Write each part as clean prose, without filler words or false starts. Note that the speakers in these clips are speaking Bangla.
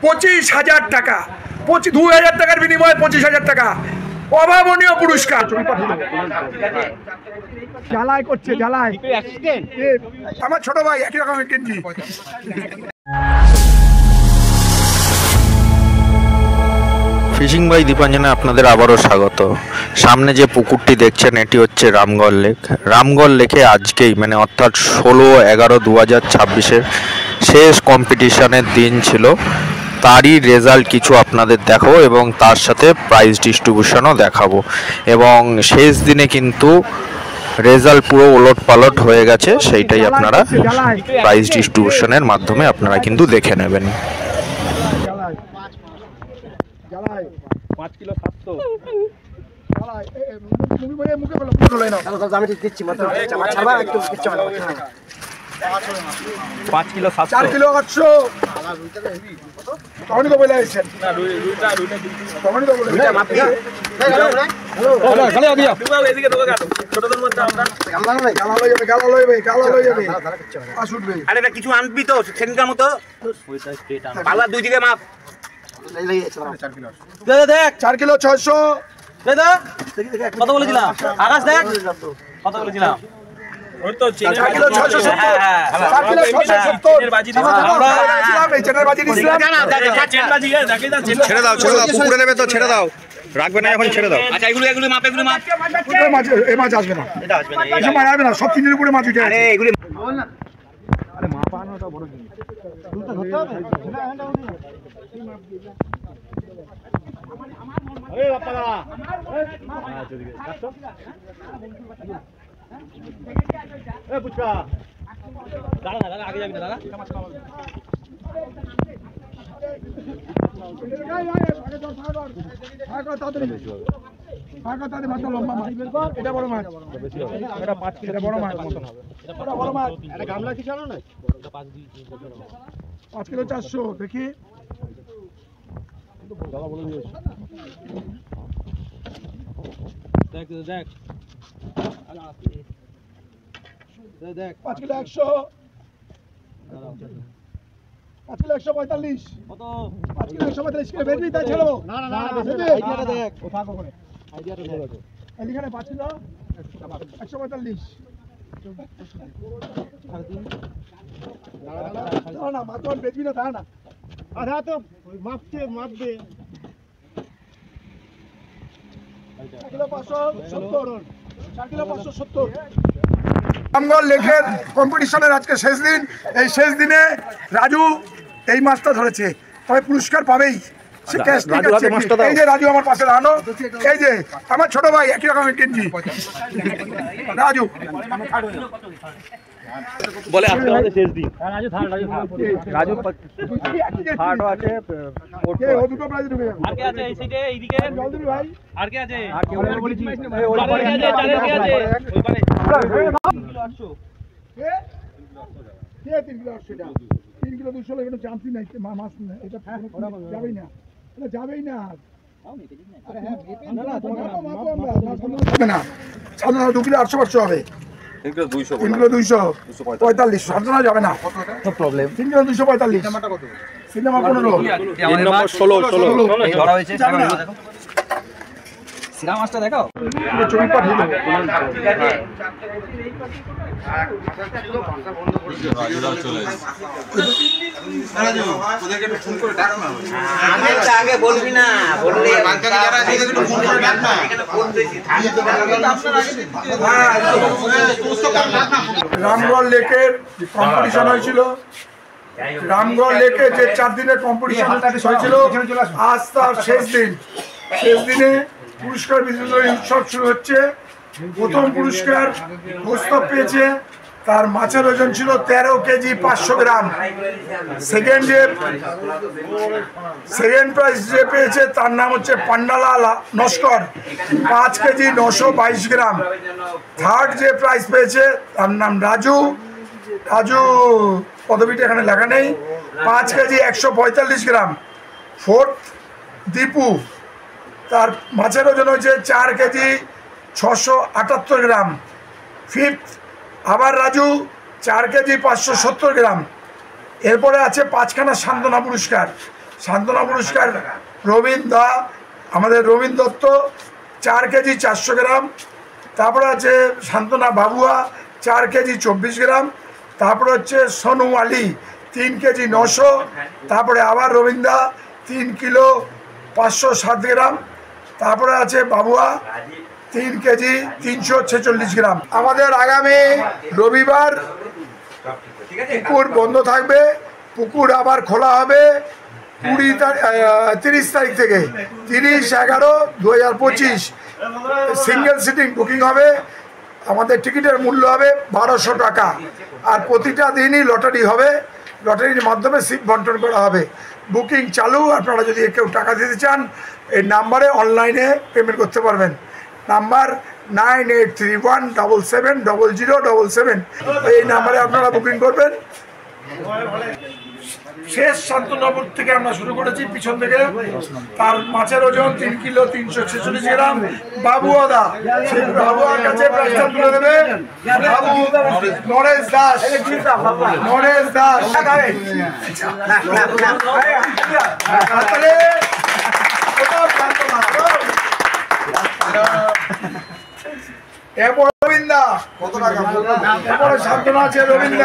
25,000 টাকা, 2,000 টাকার বিনিময়ে 25,000 টাকা, অভাবনীয় পুরস্কার। জ্বালায় করছে, জ্বালায় আমার ছোট ভাই একই রকমের কিনছি। ফিশিং বাই দীপাঞ্জনে আপনাদের আবারও স্বাগত। সামনে যে পুকুরটি দেখছেন এটি হচ্ছে রামগড় লেক। রামগড় লেকে আজকেই মানে অর্থাৎ 16/11/2026 শেষ কম্পিটিশনের দিন ছিল। তারই রেজাল্ট কিছু আপনাদের দেখাবো এবং তার সাথে প্রাইজ ডিস্ট্রিবিউশনও দেখাবো। এবং শেষ দিনে কিন্তু রেজাল্ট পুরো ওলট পালট হয়ে গেছে, সেইটাই আপনারা প্রাইজ ডিস্ট্রিবিউশনের মাধ্যমে আপনারা কিন্তু দেখে নেবেন। 5 কিলো 700 5 কিলো 700 4 কিলো 800 তখনই তো বলে আসছেন তখনই তো বলে কিছু আনবি তো সেদিনকার মতো পাল্লা 2 দিকে মাপ দেখ 4 কিলো 600 কত বলেছিলাম আকাশ দেখ কত বলেছিলাম ওই তো 4 কিলো 670 4 কিলো 670 এর বাজি দিছিলাম এই চেনের বাজি দিছিলাম চেন বাজি দেখে দাও ছেড়ে দাও পুকুরে নেবে তো ছেড়ে দাও, রাখবে না এখন ছেড়ে দাও। আচ্ছা এগুলো মাপ মাছ এই মাছ আসবে না, এটা আসবে না, এই সময় আসবে না, সব তিনের উপরে মাছ উঠে আরে এগুলো বল না। আরে মা পানোটা বড় জিনিস দুটো ধরতে হবে এই বাপ্পারা এ পুচকা দাঁড়া আগে যাবি না দাঁড়া এটা বড় মাছ, এটা 5 কিলো বড় মাছ মতন হবে, এটা বড় মাছ। এটা গামলা কি জানো না, 5 কিলো 400 দেখি দেখ দেখ 5 কিলো 100 5 কিলো 145 কত 5 কিলো 145 কিলো বেরবি তাই ছেড়ে দাও। না আইডিয়াটা দেখ ও থাক ওখানে, আইডিয়াটা ধরে আছে এখানে 5 কিলো 145 না মাতন বেচবি না তা না আধা তো মাপতে মাপবে 4 কিলো 570 4 কিলো 570। রামগড় লেকের কম্পিটিশনের আজকে শেষ দিন। এই শেষ দিনে রাজু এই মাছটা ধরেছে, তবে পুরস্কার পাবেই। এই যে রাজু আমার পাশে দাঁড়ানো, এই যে আমার ছোট ভাই একই রকমের কিনছি রাজু বলে আজকে আমাদের শেষ দিন রাজু ফাটও আছে, ও দুটো প্রাইজ ঢুকে যাবে। আর কে আছে এই সাইডে এইদিকে জল দিবি ভাই, আর কে আছে আর কেউ বলেছি ওই পারে আছে চারের কে আছে ওই পারে 3 কিলো 800 কে 3 কিলো 800 টা 3 কিলো 200 লাগে, এটা চান্সই নাই মাছ না, এটা যাবেই না, এটা যাবেই না। আরে হ্যাঁ না না তোমাকে হবে না, সাধারণ 2 কিলো 800 500 হবে, 3 কিলো 245 সাধারণ যাবে না, নো প্রবলেম। 3 কিলো 245 সিনেমাটা কত, সিনেমা 15 তিন নম্বর 16 এই ধরা হয়েছে দেখো সিনেমা মাছটা দেখাও ছবি পাঠিয়ে দাও। ঠিক আছে আগে বলবি না, বললে রামগড় লেকের কম্পিটিশন হয়েছিল। রামগড় লেকে যে 4 দিনের কম্পিটিশন হয়েছিল, আজ তার শেষ দিন। শেষ দিনে পুরস্কার বিতরণী উৎসব শুরু হচ্ছে। প্রথম পুরস্কার প্রস্তাব পেয়েছে, তার মাছের ওজন ছিল 13 কেজি 500 গ্রাম। সেকেন্ড প্রাইজ যে পেয়েছে তার নাম হচ্ছে পান্ডালা নস্কর, 5 কেজি 922 গ্রাম। থার্ড যে প্রাইজ পেয়েছে তার নাম রাজু পদবিটা এখানে লেখা নেই, 5 কেজি 145 গ্রাম। ফোর্থ দীপু, তার মাছের ওজন হয়েছে 4 কেজি 678 গ্রাম। ফিফথ আবার রাজু, 4 কেজি 570 গ্রাম। এরপরে আছে 5খানা সান্ত্বনা পুরস্কার। সান্ত্বনা পুরস্কার রবীন্দ্র দা, আমাদের রবীন্দ্র দত্ত 4 কেজি 400 গ্রাম। তারপরে আছে সান্ত্বনা বাবুয়া 4 কেজি 24 গ্রাম। তারপরে হচ্ছে সোনু আলী 3 কেজি 900। তারপরে আবার রবীন্দ্র 3 কিলো 507 গ্রাম। তারপরে আছে বাবুয়া 3 কেজি 346 গ্রাম। আমাদের আগামী রবিবার পুকুর বন্ধ থাকবে, পুকুর আবার খোলা হবে 30 তারিখ থেকে 30/11/2025 সিঙ্গেল সিটিং বুকিং হবে। আমাদের টিকিটের মূল্য হবে 1200 টাকা, আর প্রতিটা দিনই লটারি হবে, লটারির মাধ্যমে সিট বন্টন করা হবে। বুকিং চালু, আপনারা যদি কেউ টাকা দিতে চান এই নাম্বারে অনলাইনে পেমেন্ট করতে পারবেন। নাম্বার 9831770077, এই নাম্বারে আপনারা বুকিং করবেন। শেষ সান্ত্বনাপুর থেকে আমরা শুরু করেছি, পিছন থেকে। তার মাছের ওজন 3 কিলো 346 গ্রাম। বাবুয়াদা, সেই বাবুয়ার কাছে প্রাইসটা তুলে দেবে বাবু নরেশ দাস। নরেশ দাস এরপর রবীন্দ্র কত টাকা? এরপরে সান্ত্বনা আছে রবীন্দ্র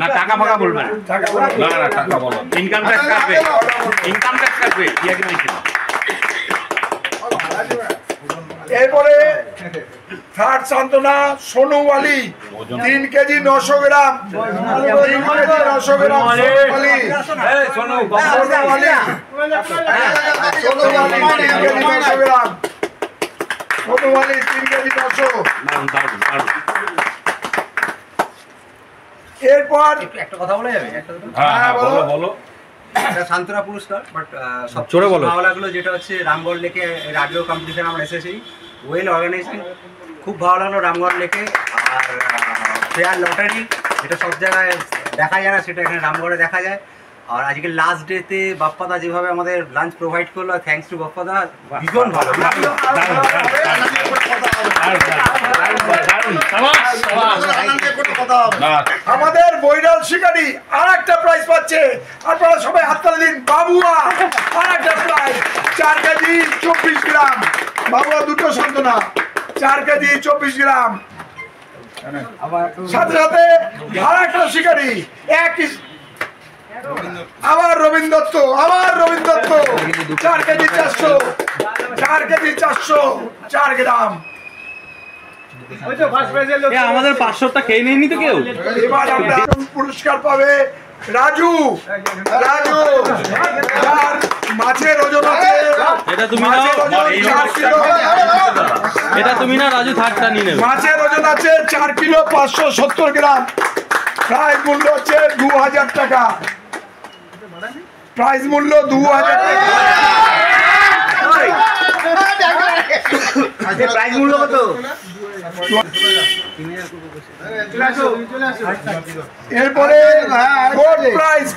না টাকা ফাঁকা বলবে না, না টাকা বলো, ইনকাম ট্যাক্স কাটবে, ইনকাম ট্যাক্স কাটবে। এরপরে থার্ড সান্ত্বনা সোনু আলী 3 কেজি 900 গ্রাম। 3 কেজি 900 গ্রাম সোনু আলী। সোনু আলী 3 কেজি 900 গ্রাম। সোনু আলী 3 কেজি 900। এরপর একটা কথা বলা যাবে? হ্যাঁ বলো বলো। সান্ত্বনা পুরস্কার, বাট সবচেয়ে ভালো লাগলো যেটা হচ্ছে রামগড় লেকে এর আগেও কম্পিটিশন আমরা এসেছি, ওয়েল অর্গানাইজেশন, খুব ভালো লাগলো রামগড় লেকে। আর ফেয়ার লটারি, এটা সব জায়গায় দেখা যায় না, সেটা এখানে রামগড়ে দেখা যায়। আর আজকে লাস্ট ডেতে বাপ্পাদা যেভাবে আমাদের লাঞ্চ প্রোভাইড করলো, থ্যাঙ্কস টু বাপ্পাদা, ভীষণ ভালো। আমাদের বৈরাল শিকারী আর একটা প্রাইজ পাচ্ছে, আপনারা সবাই হাততালি দিন। বাবুয়া আর একটা প্রাইজ 4 কেজি 24 গ্রাম। বাবুয়া দুটো সান্ত্বনা 4 কেজি 24 গ্রাম। সাথে সাথে আর একটা শিকারী একই, আবার রবীন্দ্র দত্ত, আবার রবীন্দ্র দত্ত 4 কেজি 400, 4 কেজি 404 গ্রাম। আমাদের 500টা খেয়ে নেয়নি তো কেউ। এবার আমরা পুরস্কার পাবে রাজু। রাজু যার মাছের ওজন আছে, এটা তুমি না, মাছের ওজন 4 কিলো। এটা তুমি না রাজু, থার্ডটা নিয়ে নেবে। মাছের ওজন আছে 4 কিলো 570 গ্রাম। প্রাইজ মূল্য হচ্ছে 2000 টাকা। প্রাইজ মূল্য 2000 টাকা। প্রাইজ মূল্য কত? এরপরে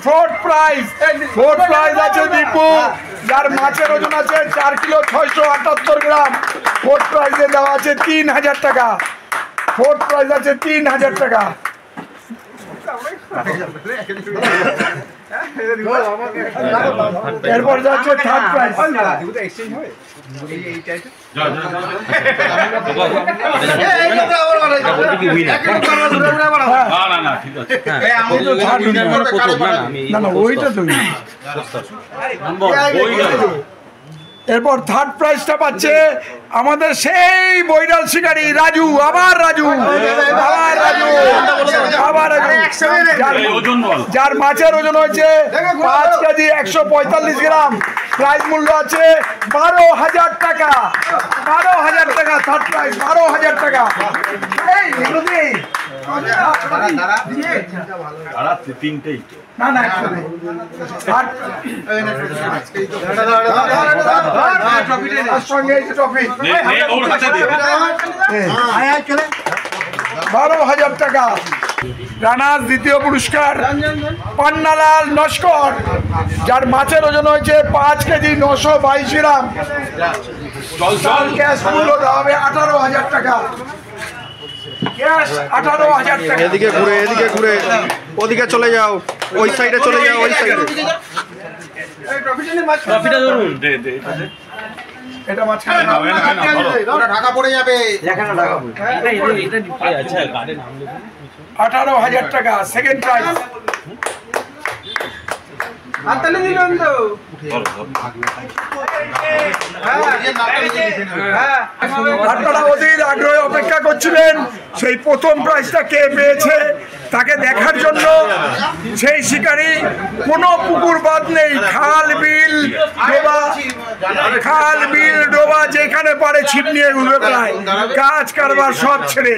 ফোর্থ প্রাইজ আছে দীপু, যার মাছের ওজন আছে 4 কিলো 678 গ্রাম। ফোর্থ প্রাইজে দেওয়া আছে 3000 টাকা। ফোর্থ প্রাইজ আছে 3000 টাকা। এরপর যাচ্ছে থার্ড প্রাইজ। এরপর থার্ড প্রাইজটা পাচ্ছে আমাদের সেই বৈরাল শিকারী রাজু। আবার রাজু, আবার রাজু, আবার রাজু, যার মাছের ওজন হয়েছে 5 কেজি 145 গ্রাম। প্রাইজ মূল্য আছে 12,000 টাকা। 12,000 টাকা থার্ড প্রাইজ, 12,000 টাকা। তিনটেই না না সঙ্গে ট্রফি 12,000 টাকা। রানার দ্বিতীয় পুরস্কার পান্নালাল নস্কর, যার মাছের ওজন হয়েছে 5 কেজি 922 গ্রাম। ক্যাশ মূল্য দেওয়া হবে 18,000 টাকা। ক্যাশ 18,000 টাকা। এদিকে ঘুরে ওদিকে চলে যাও। ওই সাইডে চলে যাও, ওই সাইডে। ট্রফিটা ধরুন। এটা মাঝখানে ঢাকা পড়ে যাবে। 18,000 টাকা সেকেন্ড প্রাইজ। হাততালি দিবেন তো। আপনারা অধীর আগ্রহে অপেক্ষা করছিলেন সেই প্রথম প্রাইজটা কে পেয়েছে তাকে দেখার জন্য। সেই শিকারী কোনো পুকুর বাদ নেই, খাল বিল ডোবা যেখানে পারে ছিপ নিয়ে ঘুরে বেড়ায়, কাজ কারবার সব ছেড়ে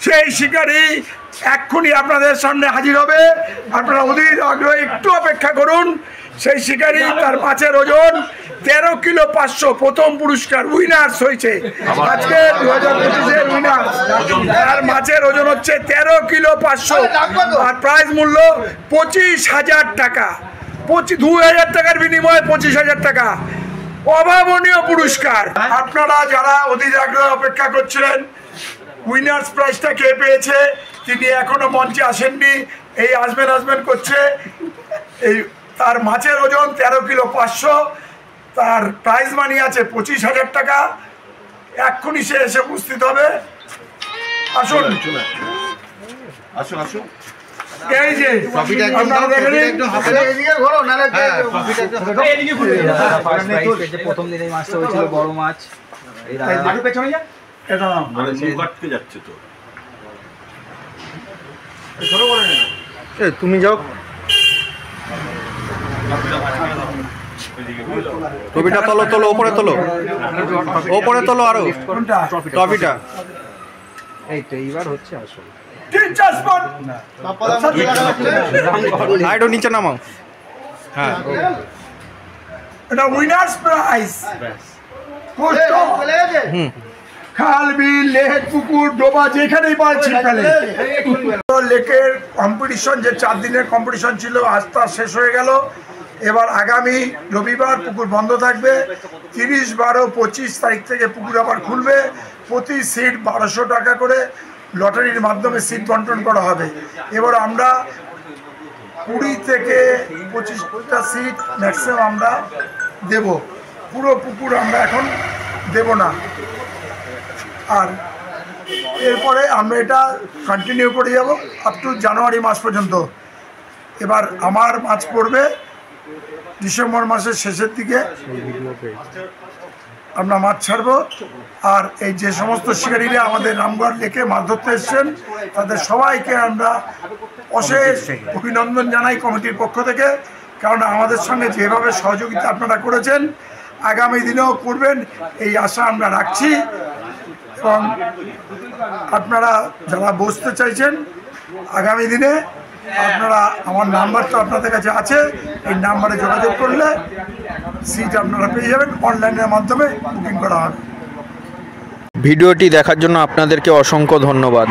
সেই শিকারী এক্ষুনি আপনাদের সামনে হাজির হবে। আপনারা অধীর আগ্রহে একটু অপেক্ষা করুন। সেই শিকারী তার মাছের ওজন 13 কিলো 500 প্রথম পুরস্কার উইনার্স হয়েছে আজকে 2025-এর উইনার্স। তার মাছের ওজন হচ্ছে 13 কিলো 500 আর প্রাইজ মূল্য 25,000 টাকা। 2,000 টাকার বিনিময়ে 25,000 টাকা, অভাবনীয় পুরস্কার। আপনারা যারা অধীর আগ্রহে অপেক্ষা করছিলেন উইনার্স প্রাইজটা কে পেয়েছে, তিনি এখনো মঞ্চে আসেননি, এই আসবেন করছে। এই তার মাছের ওজন 13 কিলো 500, তার প্রাইজ মানি আছে 25,000 টাকা। এক্ষুনি সে এসে উপস্থিত হবে। আসুন এই যে আপনারা দেখেন প্রথম দিনে মাছটা হয়েছিল বড় মাছ। পেছনে যা, এটা নাও। তুমি যাও, ট্রফিটা তোলো, ওপরে তোলো আরো কোনটা? ট্রফিটা। এই তো এইবার হচ্ছে আসল। সাইডও নিচে নামাও। হ্যাঁ, এটা উইনার্স প্রাইজ। খাল বিল লেক পুকুর ডোবা যেখানেই পাচ্ছি লেকের কম্পিটিশন, যে 4 দিনের কম্পিটিশন ছিল আজ তা শেষ হয়ে গেল। এবার আগামী রবিবার পুকুর বন্ধ থাকবে। 30, 12, 25 তারিখ থেকে পুকুর আবার খুলবে। প্রতি সিট 1200 টাকা করে লটারির মাধ্যমে সিট বন্টন করা হবে। এবার আমরা 20 থেকে 25টা সিট ম্যাক্সিমাম আমরা দেব, পুরো পুকুর আমরা এখন দেব না। আর এরপরে আমরা এটা কন্টিনিউ করে যাব আপ টু জানুয়ারি মাস পর্যন্ত। এবার আমার মাছ পড়বে ডিসেম্বর মাসের শেষের দিকে, আমরা মাছ ছাড়বো। আর এই যে সমস্ত শিকারীরা আমাদের রামগড় লেকে মাছ ধরতে এসছেন তাদের সবাইকে আমরা অশেষ অভিনন্দন জানাই কমিটির পক্ষ থেকে, কারণ আমাদের সঙ্গে যেভাবে সহযোগিতা আপনারা করেছেন আগামী দিনেও করবেন এই আশা আমরা রাখছি। এবং আপনারা যারা বসতে চাইছেন আগামী দিনে আপনারা, আমার নাম্বার তো আপনাদের কাছে আছে, এই নাম্বারে যোগাযোগ করলে সিট আপনারা পেয়ে যাবেন। অনলাইনের মাধ্যমে বুকিং করা হবে। ভিডিওটি দেখার জন্য আপনাদেরকে অসংখ্য ধন্যবাদ।